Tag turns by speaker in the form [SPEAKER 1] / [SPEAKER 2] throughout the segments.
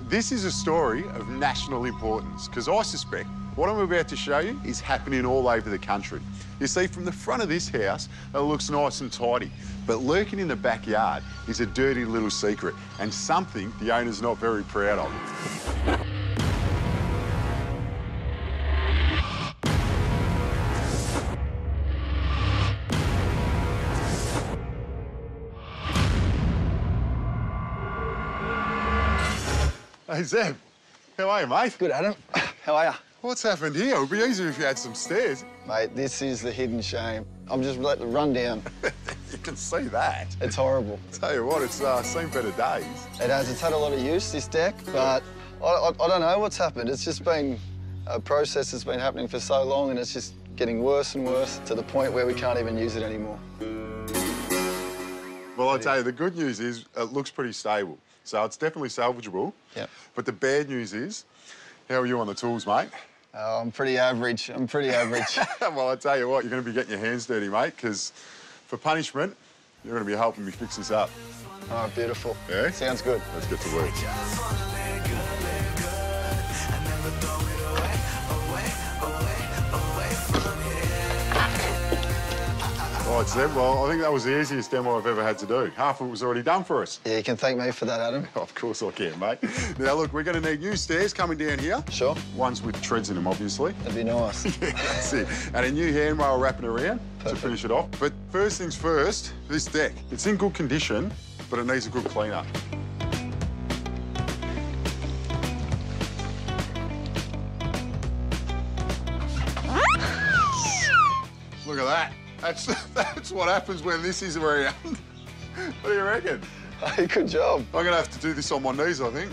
[SPEAKER 1] This is a story of national importance, because I suspect what I'm about to show you is happening all over the country. You see, from the front of this house, it looks nice and tidy, but lurking in the backyard is a dirty little secret and something the owner's not very proud of. Hey, Zeb. How are you, mate?
[SPEAKER 2] Good, Adam. How are you?
[SPEAKER 1] What's happened here? It would be easier if you had some stairs.
[SPEAKER 2] Mate, this is the hidden shame. I'm just letting it run down.
[SPEAKER 1] You can see that.
[SPEAKER 2] It's horrible.
[SPEAKER 1] Tell you what, it's seen better days.
[SPEAKER 2] It has. It's had a lot of use, this deck, but I don't know what's happened. It's just been a process that's been happening for so long, and it's just getting worse and worse to the point where we can't even use it anymore.
[SPEAKER 1] Well, I tell you, the good news is it looks pretty stable. So it's definitely salvageable.
[SPEAKER 2] Yeah.
[SPEAKER 1] But the bad news is, how are you on the tools, mate?
[SPEAKER 2] I'm pretty average. I'm pretty average.
[SPEAKER 1] Well, I tell you what, you're going to be getting your hands dirty, mate, because for punishment, you're going to be helping me fix this up.
[SPEAKER 2] Oh, beautiful.
[SPEAKER 1] Yeah?
[SPEAKER 2] Sounds good.
[SPEAKER 1] Let's get to work. All right, Seb, well, I think that was the easiest demo I've ever had to do. Half of it was already done for us.
[SPEAKER 2] Yeah, you can thank me for that, Adam.
[SPEAKER 1] Of course I can, mate. Now, look, we're going to need new stairs coming down here.
[SPEAKER 2] Sure.
[SPEAKER 1] Ones with treads in them, obviously.
[SPEAKER 2] That'd be nice.
[SPEAKER 1] Yeah, that's it. And a new handrail wrapping around to finish it off. But first things first, this deck. It's in good condition, but it needs a good clean-up. Look at that. That's what happens when this is around. What do you reckon?
[SPEAKER 2] Hey, good job.
[SPEAKER 1] I'm going to have to do this on my knees, I think.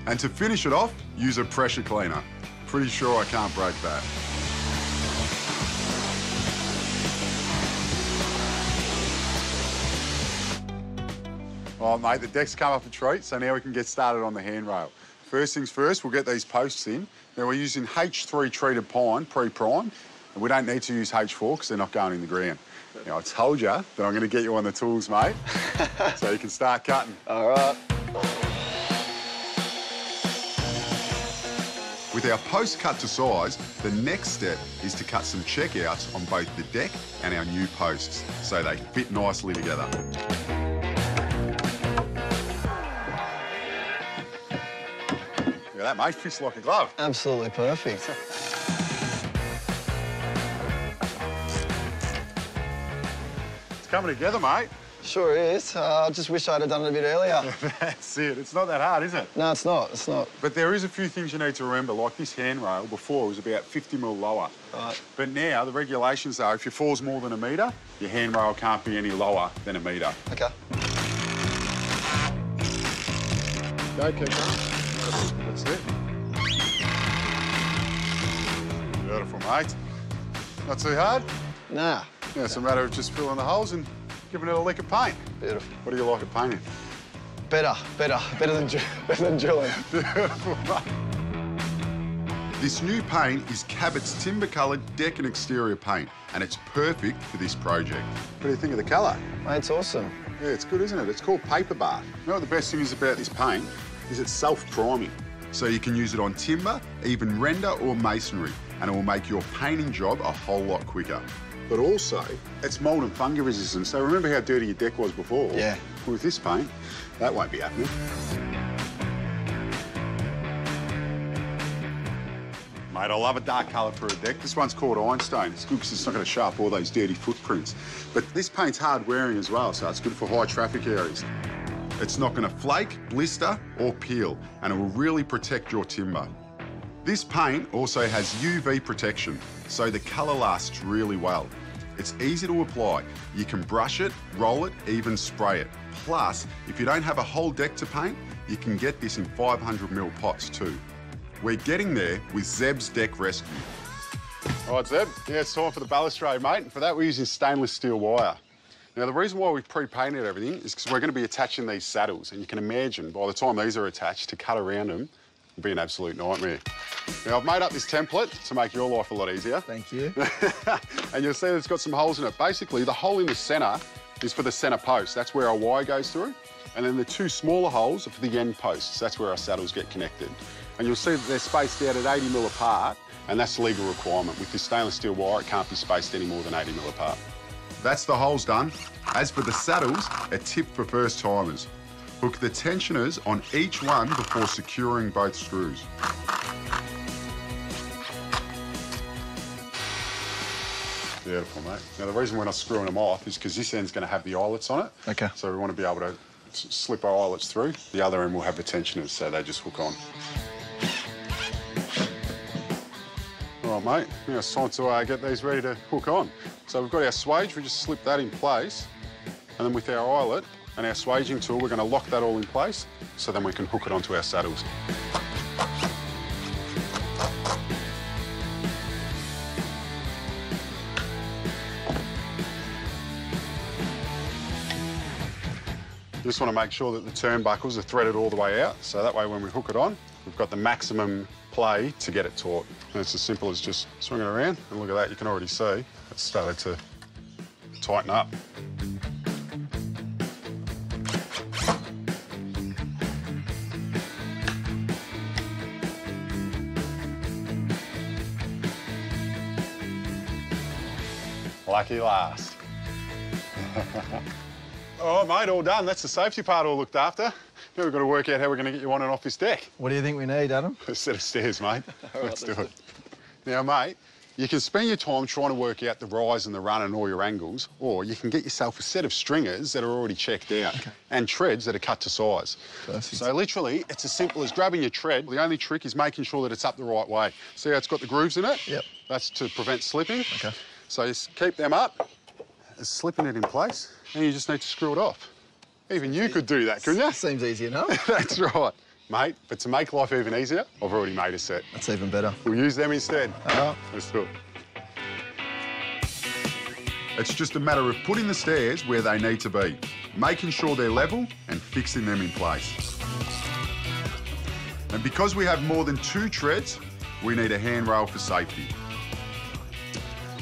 [SPEAKER 1] And to finish it off, use a pressure cleaner. Pretty sure I can't break that. Oh, mate, the deck's come up a treat, so now we can get started on the handrail. First things first, we'll get these posts in. Now, we're using H3 treated pine, pre-primed, and we don't need to use H4 because they're not going in the ground. Now, I told you that I'm going to get you on the tools, mate, so you can start cutting.
[SPEAKER 2] All right.
[SPEAKER 1] With our post cut to size, the next step is to cut some checkouts on both the deck and our new posts so they fit nicely together. Look at that, mate. Fits like a glove.
[SPEAKER 2] Absolutely perfect.
[SPEAKER 1] It's coming together, mate.
[SPEAKER 2] Sure is. I just wish I'd have done it a bit earlier.
[SPEAKER 1] That's it. It's not that hard, is it?
[SPEAKER 2] No, it's not. It's not.
[SPEAKER 1] But there is a few things you need to remember, like this handrail before was about 50 mil lower.
[SPEAKER 2] Right.
[SPEAKER 1] But now the regulations are if your fall's more than a metre, your handrail can't be any lower than a metre.
[SPEAKER 2] OK.
[SPEAKER 1] Go, keep going. That's it. Beautiful, mate. Not too hard?
[SPEAKER 2] Nah.
[SPEAKER 1] Yeah, it's a matter of just filling the holes and giving it a lick of paint.
[SPEAKER 2] Beautiful.
[SPEAKER 1] What do you like at painting?
[SPEAKER 2] Better than drilling.
[SPEAKER 1] Beautiful, mate. This new paint is Cabot's timber-coloured deck and exterior paint, and it's perfect for this project. What do you think of the colour?
[SPEAKER 2] Mate, it's awesome.
[SPEAKER 1] Yeah, it's good, isn't it? It's called Paper Bar. You know what the best thing is about this paint? Is it's self-priming. So you can use it on timber, even render or masonry, and it will make your painting job a whole lot quicker. But also, it's mould and fungi resistant. So remember how dirty your deck was before?
[SPEAKER 2] Yeah.
[SPEAKER 1] With this paint, that won't be happening. Mate, I love a dark colour for a deck. This one's called Ironstone. It's good because it's not going to show up all those dirty footprints. But this paint's hard wearing as well, so it's good for high traffic areas. It's not going to flake, blister or peel, and it will really protect your timber. This paint also has UV protection, so the colour lasts really well. It's easy to apply. You can brush it, roll it, even spray it. Plus, if you don't have a whole deck to paint, you can get this in 500ml pots too. We're getting there with Zeb's Deck Rescue. All right, Zeb, yeah, it's time for the balustrade, mate. And for that, we're using stainless steel wire. Now, the reason why we've pre-painted everything is because we're going to be attaching these saddles, and you can imagine by the time these are attached, to cut around them will be an absolute nightmare. Now, I've made up this template to make your life a lot easier.
[SPEAKER 2] Thank you.
[SPEAKER 1] And you'll see that it's got some holes in it. Basically, the hole in the centre is for the centre post. That's where our wire goes through. And then the two smaller holes are for the end posts. That's where our saddles get connected. And you'll see that they're spaced out at 80 mil apart, and that's the legal requirement. With this stainless steel wire, it can't be spaced any more than 80 mil apart. That's the holes done. As for the saddles, a tip for first timers. Hook the tensioners on each one before securing both screws. Beautiful, mate. Now, the reason we're not screwing them off is because this end's going to have the eyelets on it.
[SPEAKER 2] Okay.
[SPEAKER 1] So we want to be able to slip our eyelets through. The other end will have the tensioners, so they just hook on. All right, mate. Now it's time to get these ready to hook on. So we've got our swage. We just slip that in place. And then with our eyelet and our swaging tool, we're going to lock that all in place so then we can hook it onto our saddles. You just want to make sure that the turnbuckles are threaded all the way out, so that way when we hook it on, we've got the maximum play to get it taut. And it's as simple as just swing it around, and look at that, you can already see it's started to tighten up. Lucky last. All right, mate, all done. That's the safety part all looked after. Now we've got to work out how we're going to get you on and off this deck.
[SPEAKER 2] What do you think we need, Adam?
[SPEAKER 1] A set of stairs, mate. Let's do it. Now, mate, you can spend your time trying to work out the rise and the run and all your angles, or you can get yourself a set of stringers that are already checked out and treads that are cut to size. Perfect. So literally, it's as simple as grabbing your tread. The only trick is making sure that it's up the right way. See how it's got the grooves in it? Yep. That's to prevent slipping. Okay. So just keep them up, slipping it in place, and you just need to screw it off. Even you could do that, couldn't you?
[SPEAKER 2] Seems easy enough.
[SPEAKER 1] That's right. Mate, but to make life even easier, I've already made a set.
[SPEAKER 2] That's even better.
[SPEAKER 1] We'll use them instead. Let's do it. It's just a matter of putting the stairs where they need to be, making sure they're level and fixing them in place. And because we have more than 2 treads, we need a handrail for safety.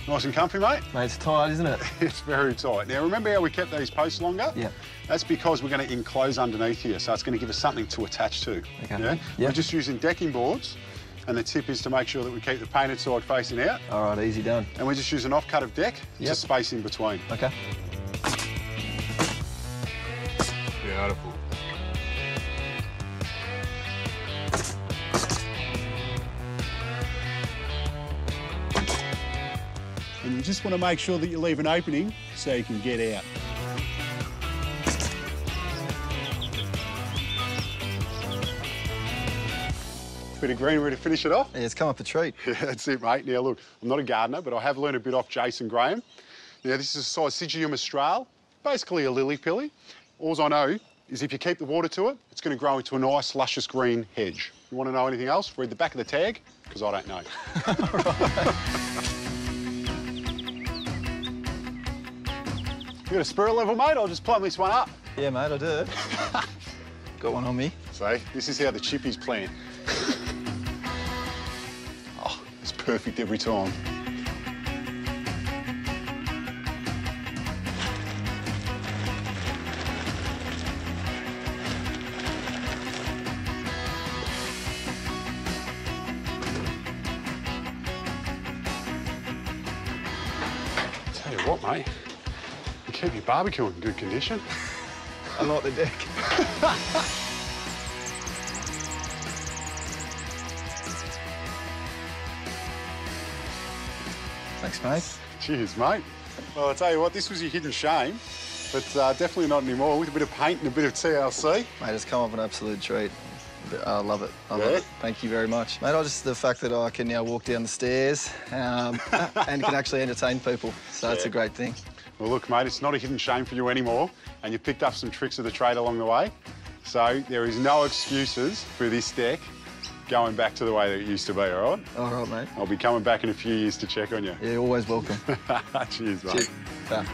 [SPEAKER 1] Nice and comfy, mate?
[SPEAKER 2] Mate, it's tight, isn't it?
[SPEAKER 1] It's very tight. Now, remember how we kept these posts longer?
[SPEAKER 2] Yeah.
[SPEAKER 1] That's because we're going to enclose underneath here, so it's going to give us something to attach to. Okay. Yeah? We're just using decking boards, and the tip is to make sure that we keep the painted side facing out. All right, easy done. And we just use an offcut of deck to space in between. Okay. Beautiful. And you just want to make sure that you leave an opening so you can get out. Bit of greenery to finish it off.
[SPEAKER 2] Yeah, it's come up a treat.
[SPEAKER 1] Yeah, that's it, mate. Now, look, I'm not a gardener, but I have learned a bit off Jason Graham. Now, this is a Syzygium austral, basically a lily-pilly. All I know is if you keep the water to it, it's going to grow into a nice, luscious green hedge. If you want to know anything else, read the back of the tag, because I don't know. You got a spirit level, mate? I'll just plumb this one up.
[SPEAKER 2] Yeah, mate, I do. Got one on me.
[SPEAKER 1] See, this is how the chippies plan. Oh, it's perfect every time. Tell you what, mate. Keep your barbecue in good condition.
[SPEAKER 2] I like the deck. Thanks, mate.
[SPEAKER 1] Cheers, mate. Well, I'll tell you what, this was your hidden shame, but definitely not anymore. With a bit of paint and a bit of TLC.
[SPEAKER 2] Mate, it's come up an absolute treat. I love it. I love it. Thank you very much. Mate, the fact that I can now walk down the stairs and can actually entertain people, so it's a great thing.
[SPEAKER 1] Well, look, mate, it's not a hidden shame for you anymore, and you picked up some tricks of the trade along the way. So there is no excuses for this deck going back to the way that it used to be, all right?
[SPEAKER 2] All right, mate.
[SPEAKER 1] I'll be coming back in a few years to check on you.
[SPEAKER 2] Yeah, always welcome.
[SPEAKER 1] Cheers, mate.
[SPEAKER 2] Cheers.